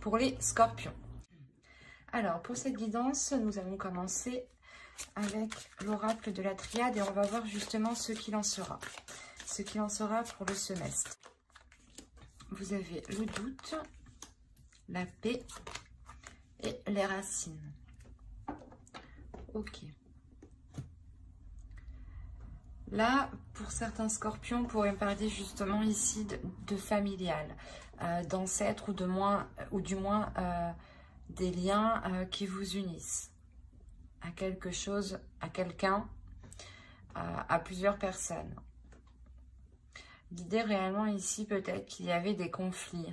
pour les scorpions. Alors, pour cette guidance, nous allons commencer avec l'oracle de la triade et on va voir justement ce qu'il en sera. Ce qu'il en sera pour le semestre. Vous avez le doute, la paix et les racines. Ok. Là, pour certains scorpions, on pourrait parler justement ici de familial, d'ancêtres ou du moins des liens qui vous unissent à quelque chose, à quelqu'un, à plusieurs personnes. L'idée réellement ici, peut-être qu'il y avait des conflits.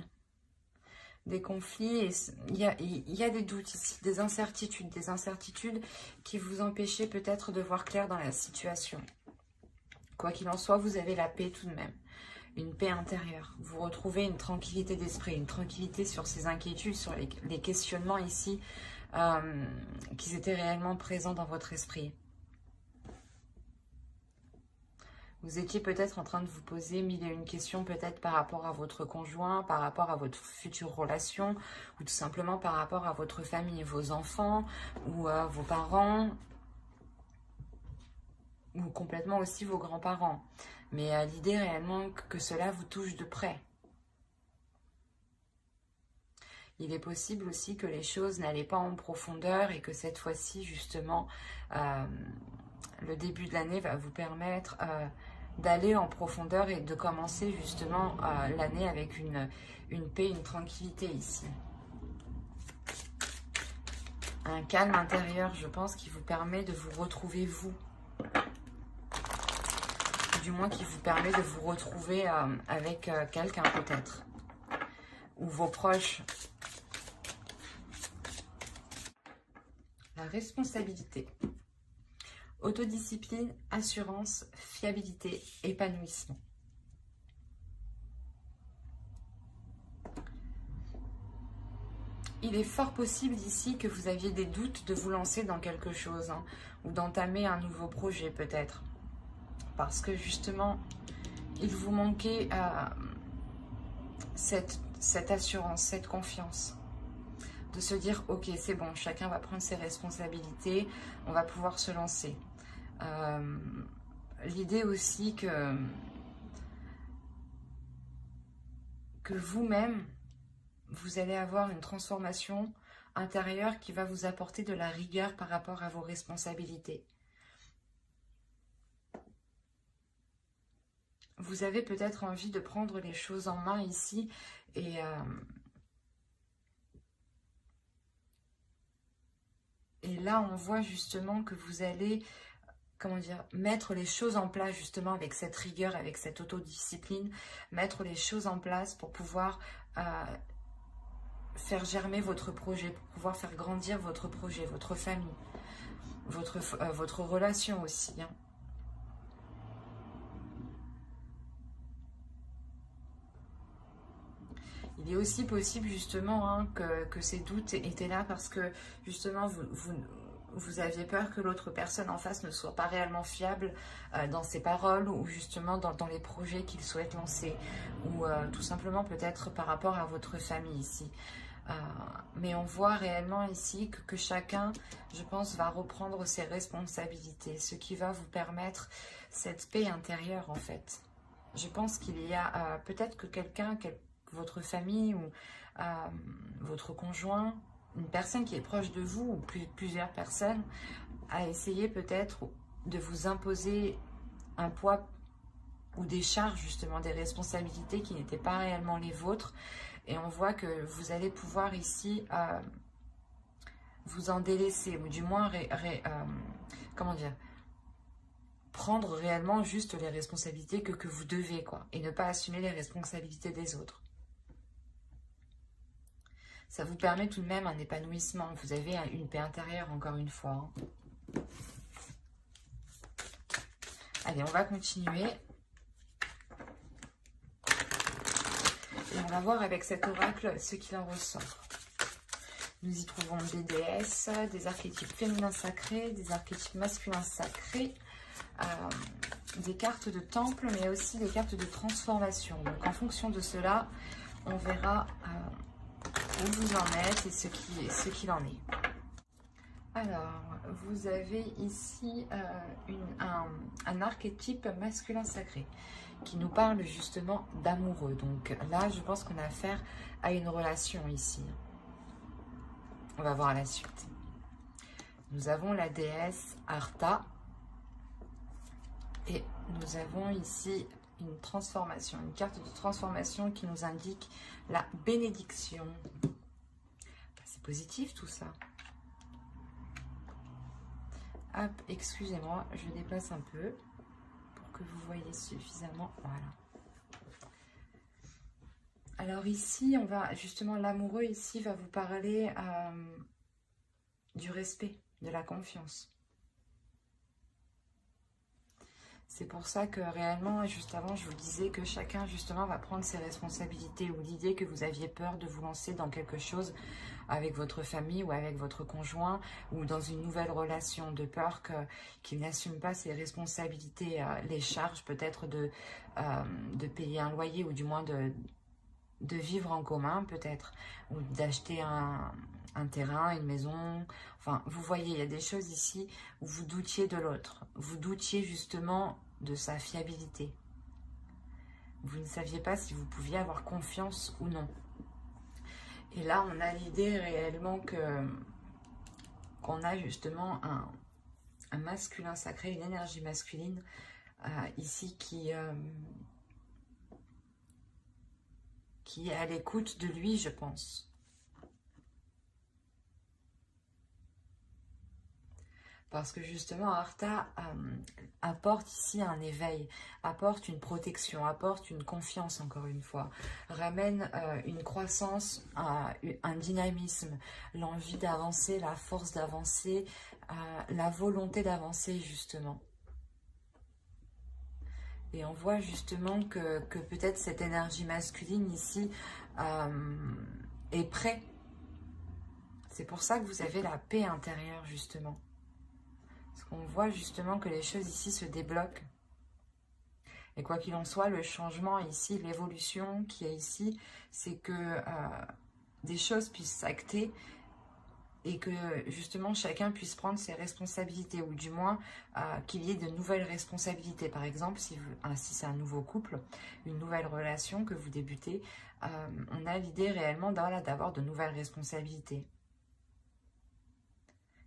Des conflits, et il y a des doutes ici, des incertitudes qui vous empêchaient peut-être de voir clair dans la situation. Quoi qu'il en soit, vous avez la paix tout de même, une paix intérieure. Vous retrouvez une tranquillité d'esprit, une tranquillité sur ces inquiétudes, sur les questionnements ici qui étaient réellement présents dans votre esprit. Vous étiez peut-être en train de vous poser mille et une questions, peut-être par rapport à votre conjoint, par rapport à votre future relation, ou tout simplement par rapport à votre famille, vos enfants, ou vos parents, ou complètement aussi vos grands-parents. Mais l'idée réellement que cela vous touche de près. Il est possible aussi que les choses n'allaient pas en profondeur et que cette fois-ci, justement, le début de l'année va vous permettre d'aller en profondeur et de commencer justement l'année avec une paix, une tranquillité ici. Un calme intérieur, je pense, qui vous permet de vous retrouver vous. Du moins qui vous permet de vous retrouver avec quelqu'un peut-être. Ou vos proches. La responsabilité. Autodiscipline, assurance, fiabilité, épanouissement. Il est fort possible ici que vous aviez des doutes de vous lancer dans quelque chose, hein, ou d'entamer un nouveau projet peut-être. Parce que justement, il vous manquait cette assurance, cette confiance. De se dire, ok, c'est bon, chacun va prendre ses responsabilités, on va pouvoir se lancer. L'idée aussi que vous-même, vous allez avoir une transformation intérieure qui va vous apporter de la rigueur par rapport à vos responsabilités. Vous avez peut-être envie de prendre les choses en main ici et là, on voit justement que vous allez, comment dire, mettre les choses en place justement avec cette rigueur, avec cette autodiscipline, mettre les choses en place pour pouvoir faire germer votre projet, pour pouvoir faire grandir votre projet, votre famille, votre relation aussi, hein. Il est aussi possible justement hein, que ces doutes étaient là parce que justement vous aviez peur que l'autre personne en face ne soit pas réellement fiable dans ses paroles ou justement dans les projets qu'il souhaite lancer ou tout simplement peut-être par rapport à votre famille ici. Mais on voit réellement ici que chacun, je pense, va reprendre ses responsabilités, ce qui va vous permettre cette paix intérieure en fait. Je pense qu'il y a peut-être que quelqu'un, votre famille ou votre conjoint, une personne qui est proche de vous ou plusieurs personnes, a essayé peut-être de vous imposer un poids ou des charges, justement, des responsabilités qui n'étaient pas réellement les vôtres. Et on voit que vous allez pouvoir ici vous en délaisser, ou du moins, comment dire, prendre réellement juste les responsabilités que vous devez, quoi, et ne pas assumer les responsabilités des autres. Ça vous permet tout de même un épanouissement. Vous avez une paix intérieure, encore une fois. Hein. Allez, on va continuer. Et on va voir avec cet oracle ce qu'il en ressort. Nous y trouvons des déesses, des archétypes féminins sacrés, des archétypes masculins sacrés, des cartes de temple, mais aussi des cartes de transformation. Donc en fonction de cela, on verra où vous en êtes et ce qu'il en est. Alors, vous avez ici un archétype masculin sacré qui nous parle justement d'amoureux. Donc là, je pense qu'on a affaire à une relation ici. On va voir la suite. Nous avons la déesse Arta et nous avons ici une transformation, une carte de transformation qui nous indique la bénédiction. C'est positif tout ça. Hop, excusez-moi, je déplace un peu pour que vous voyez suffisamment. Voilà. Alors ici, on va justement, l'amoureux ici va vous parler du respect, de la confiance. C'est pour ça que réellement, juste avant, je vous disais que chacun justement va prendre ses responsabilités, ou l'idée que vous aviez peur de vous lancer dans quelque chose avec votre famille ou avec votre conjoint ou dans une nouvelle relation, de peur qu'il n'assume pas ses responsabilités, les charges peut-être de payer un loyer ou du moins de vivre en commun peut-être, ou d'acheter un terrain, une maison. Enfin, vous voyez, il y a des choses ici où vous doutiez de l'autre. Vous doutiez justement de sa fiabilité. Vous ne saviez pas si vous pouviez avoir confiance ou non. Et là, on a l'idée réellement qu'on a justement un masculin sacré, une énergie masculine ici qui est à l'écoute de lui, je pense. Parce que justement, Arta apporte ici un éveil, apporte une protection, apporte une confiance, encore une fois, ramène une croissance, un dynamisme, l'envie d'avancer, la force d'avancer, la volonté d'avancer, justement. Et on voit justement que peut-être cette énergie masculine ici est prête. C'est pour ça que vous avez la paix intérieure, justement. Parce qu'on voit justement que les choses ici se débloquent. Et quoi qu'il en soit, le changement ici, l'évolution qui est ici, c'est que des choses puissent s'acter et que justement chacun puisse prendre ses responsabilités, ou du moins qu'il y ait de nouvelles responsabilités. Par exemple, si c'est un nouveau couple, une nouvelle relation que vous débutez, on a l'idée réellement d'avoir de nouvelles responsabilités.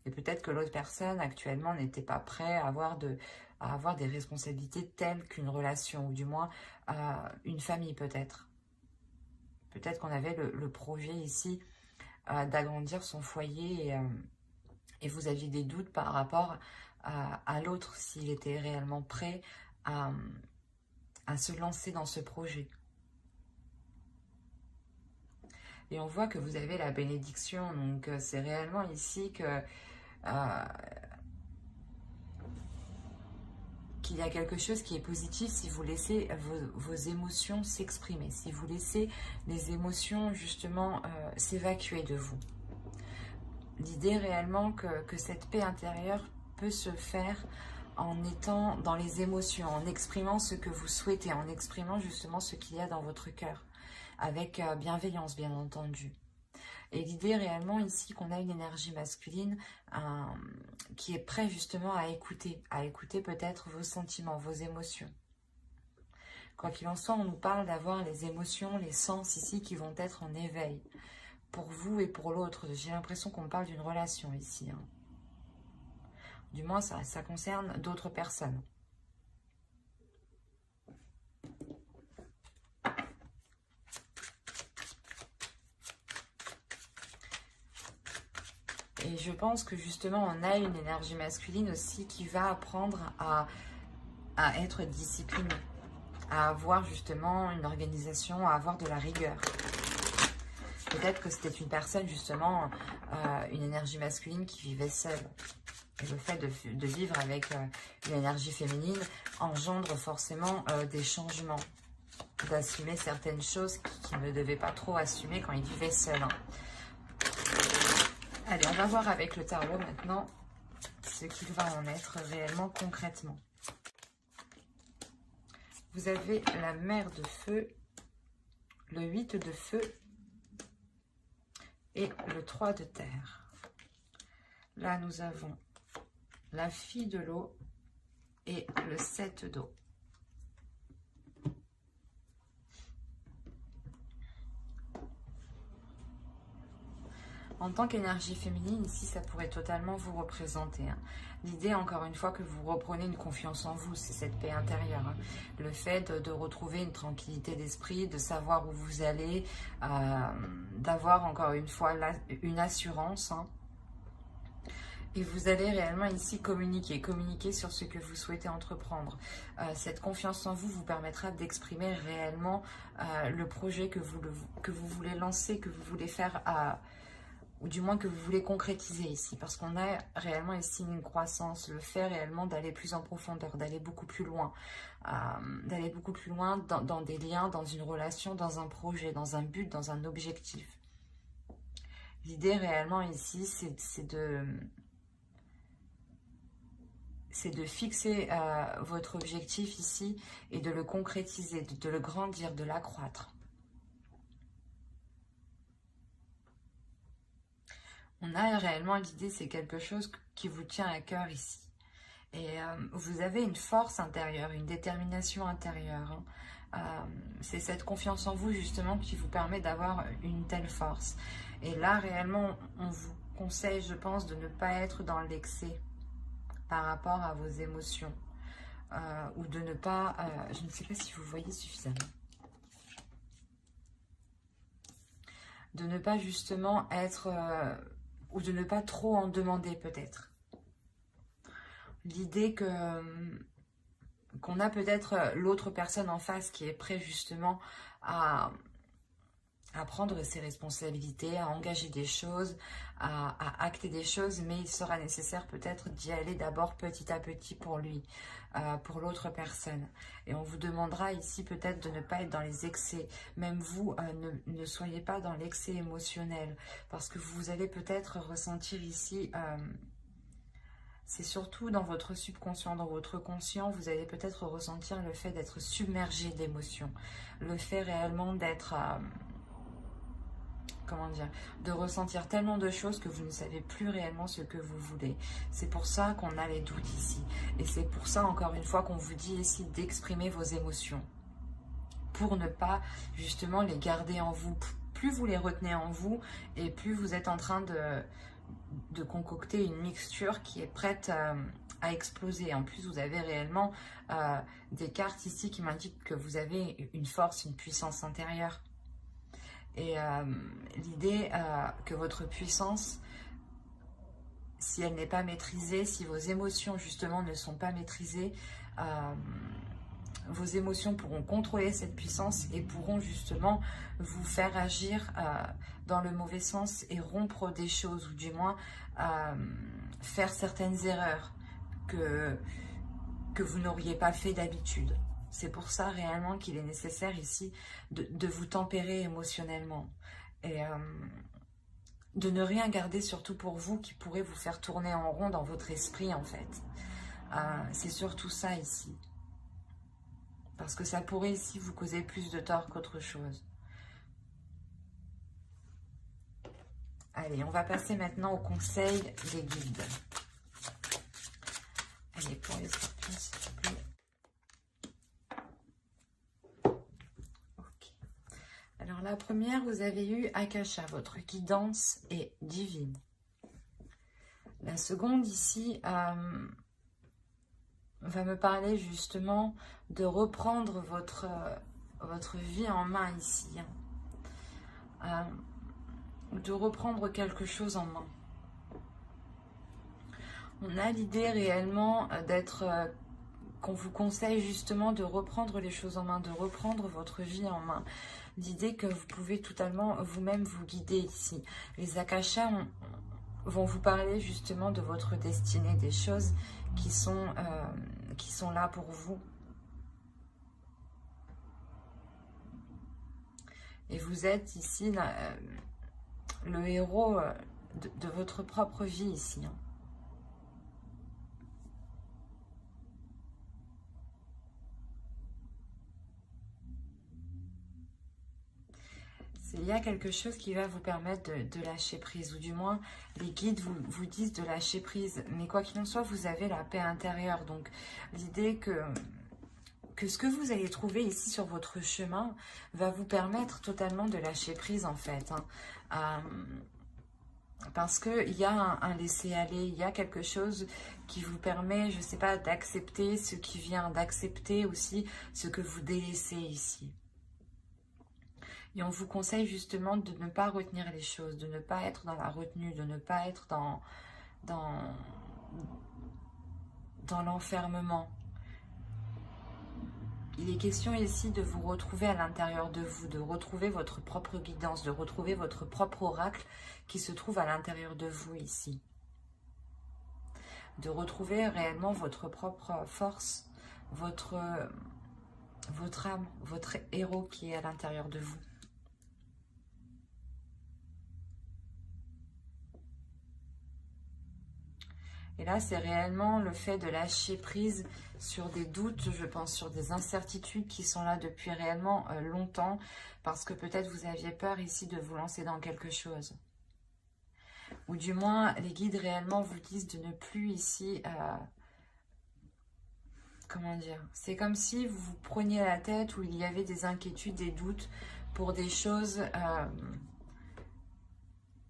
Et peut-être que l'autre personne actuellement n'était pas prêt à avoir des responsabilités telles qu'une relation, ou du moins une famille peut-être. Peut-être qu'on avait le projet ici d'agrandir son foyer et vous aviez des doutes par rapport à l'autre, s'il était réellement prêt à se lancer dans ce projet. Et on voit que vous avez la bénédiction, donc c'est réellement ici que qu'il y a quelque chose qui est positif si vous laissez vos émotions s'exprimer, si vous laissez les émotions justement s'évacuer de vous. L'idée réellement que cette paix intérieure peut se faire en étant dans les émotions, en exprimant ce que vous souhaitez, en exprimant justement ce qu'il y a dans votre cœur, avec bienveillance bien entendu. Et l'idée réellement ici qu'on a une énergie masculine qui est prête justement à écouter peut-être vos sentiments, vos émotions. Quoi qu'il en soit, on nous parle d'avoir les émotions, les sens ici qui vont être en éveil pour vous et pour l'autre. J'ai l'impression qu'on parle d'une relation ici. Hein. Du moins, ça concerne d'autres personnes. Et je pense que justement, on a une énergie masculine aussi qui va apprendre à être discipliné, à avoir justement une organisation, à avoir de la rigueur. Peut-être que c'était une personne justement, une énergie masculine qui vivait seule. Et le fait de vivre avec une énergie féminine engendre forcément des changements, d'assumer certaines choses qu'il ne devait pas trop assumer quand il vivait seul. Hein. Allez, on va voir avec le tarot maintenant ce qu'il va en être réellement concrètement. Vous avez la mer de feu, le 8 de feu, et le 3 de terre. Là, nous avons la fille de l'eau et le 7 d'eau. En tant qu'énergie féminine, ici, ça pourrait totalement vous représenter. Hein. L'idée, encore une fois, que vous reprenez une confiance en vous, c'est cette paix intérieure. Hein. Le fait de retrouver une tranquillité d'esprit, de savoir où vous allez, d'avoir, encore une fois, une assurance. Hein. Et vous allez réellement ici communiquer sur ce que vous souhaitez entreprendre. Cette confiance en vous vous permettra d'exprimer réellement le projet que vous voulez lancer, que vous voulez faire ou du moins que vous voulez concrétiser ici, parce qu'on a réellement ici une croissance, le fait réellement d'aller plus en profondeur, d'aller beaucoup plus loin, dans des liens, dans une relation, dans un projet, dans un but, dans un objectif. L'idée réellement ici, c'est de fixer votre objectif ici et de le concrétiser, de le grandir, de l'accroître. On a réellement l'idée, c'est quelque chose qui vous tient à cœur ici. Et vous avez une force intérieure, une détermination intérieure. Hein. C'est cette confiance en vous justement qui vous permet d'avoir une telle force. Et là, réellement, on vous conseille, je pense, de ne pas être dans l'excès par rapport à vos émotions. Ou de ne pas... je ne sais pas si vous voyez suffisamment. De ne pas justement être... ou de ne pas trop en demander peut-être. L'idée qu'on a peut-être l'autre personne en face qui est prêt justement à prendre ses responsabilités, à engager des choses, à acter des choses, mais il sera nécessaire peut-être d'y aller d'abord petit à petit pour lui, pour l'autre personne. Et on vous demandera ici peut-être de ne pas être dans les excès. Même vous, ne soyez pas dans l'excès émotionnel, parce que vous allez peut-être ressentir ici... c'est surtout dans votre subconscient, dans votre conscient, vous allez peut-être ressentir le fait d'être submergé d'émotions. Le fait réellement d'être... comment dire, de ressentir tellement de choses que vous ne savez plus réellement ce que vous voulez. C'est pour ça qu'on a les doutes ici. Et c'est pour ça, encore une fois, qu'on vous dit ici d'exprimer vos émotions. Pour ne pas, justement, les garder en vous. Plus vous les retenez en vous, et plus vous êtes en train de concocter une mixture qui est prête à exploser. En plus, vous avez réellement des cartes ici qui m'indiquent que vous avez une force, une puissance intérieure. Et l'idée que votre puissance, si elle n'est pas maîtrisée, si vos émotions justement ne sont pas maîtrisées, vos émotions pourront contrôler cette puissance et pourront justement vous faire agir dans le mauvais sens et rompre des choses, ou du moins faire certaines erreurs que vous n'auriez pas fait d'habitude. C'est pour ça réellement qu'il est nécessaire ici de vous tempérer émotionnellement et de ne rien garder surtout pour vous qui pourrait vous faire tourner en rond dans votre esprit en fait. C'est surtout ça ici. Parce que ça pourrait ici vous causer plus de tort qu'autre chose. Allez, on va passer maintenant au conseil des guides. Allez, pour les scorpions s'il te plaît. Alors la première, vous avez eu Akasha, votre guidance est divine. La seconde ici va me parler justement de reprendre votre vie en main ici. De reprendre quelque chose en main. On a l'idée réellement d'être... qu'on vous conseille justement de reprendre les choses en main, de reprendre votre vie en main. L'idée que vous pouvez totalement vous-même vous guider ici. Les Akashas vont vous parler justement de votre destinée, des choses qui sont là pour vous. Et vous êtes ici le héros de votre propre vie ici. Hein. Il y a quelque chose qui va vous permettre de lâcher prise, ou du moins les guides vous disent de lâcher prise. Mais quoi qu'il en soit, vous avez la paix intérieure. Donc l'idée que ce que vous allez trouver ici sur votre chemin va vous permettre totalement de lâcher prise en fait. Parce qu'il y a un laisser-aller, il y a quelque chose qui vous permet, je ne sais pas, d'accepter ce qui vient, d'accepter aussi ce que vous délaissez ici. Et on vous conseille justement de ne pas retenir les choses, de ne pas être dans la retenue, de ne pas être dans l'enfermement. Il est question ici de vous retrouver à l'intérieur de vous, de retrouver votre propre guidance, de retrouver votre propre oracle qui se trouve à l'intérieur de vous ici. De retrouver réellement votre propre force, votre âme, votre héros qui est à l'intérieur de vous. Et là, c'est réellement le fait de lâcher prise sur des doutes, je pense, sur des incertitudes qui sont là depuis réellement longtemps, parce que peut-être vous aviez peur ici de vous lancer dans quelque chose. Ou du moins, les guides réellement vous disent de ne plus ici... comment dire? C'est comme si vous vous preniez la tête, où il y avait des inquiétudes, des doutes pour des choses...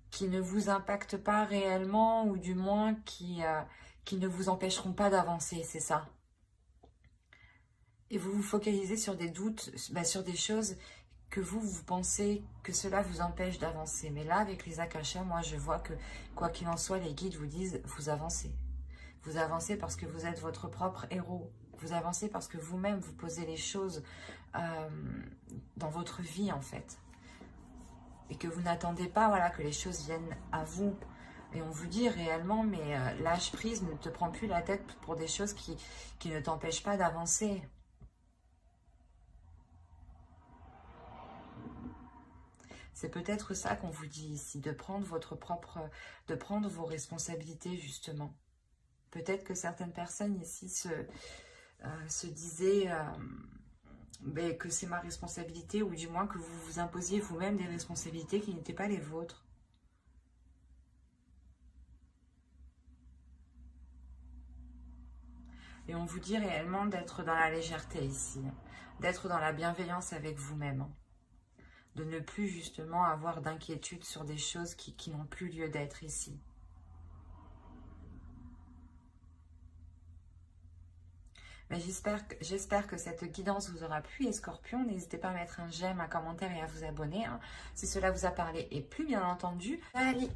qui ne vous impactent pas réellement, ou du moins qui ne vous empêcheront pas d'avancer, c'est ça. Et vous vous focalisez sur des doutes, sur des choses que vous pensez que cela vous empêche d'avancer. Mais là, avec les akashas, moi je vois que, quoi qu'il en soit, les guides vous disent, vous avancez. Vous avancez parce que vous êtes votre propre héros. Vous avancez parce que vous-même, vous posez les choses dans votre vie, en fait. Et que vous n'attendez pas, voilà, que les choses viennent à vous. Et on vous dit réellement, mais lâche prise, ne te prends plus la tête pour des choses qui ne t'empêchent pas d'avancer. C'est peut-être ça qu'on vous dit ici, de prendre de prendre vos responsabilités justement. Peut-être que certaines personnes ici se disaient... que c'est ma responsabilité, ou du moins que vous vous imposiez vous-même des responsabilités qui n'étaient pas les vôtres. Et on vous dit réellement d'être dans la légèreté ici, d'être dans la bienveillance avec vous-même, de ne plus justement avoir d'inquiétude sur des choses qui n'ont plus lieu d'être ici. J'espère que cette guidance vous aura plu, et Scorpion, n'hésitez pas à mettre un j'aime, un commentaire et à vous abonner, hein, si cela vous a parlé. Et plus bien entendu, allez,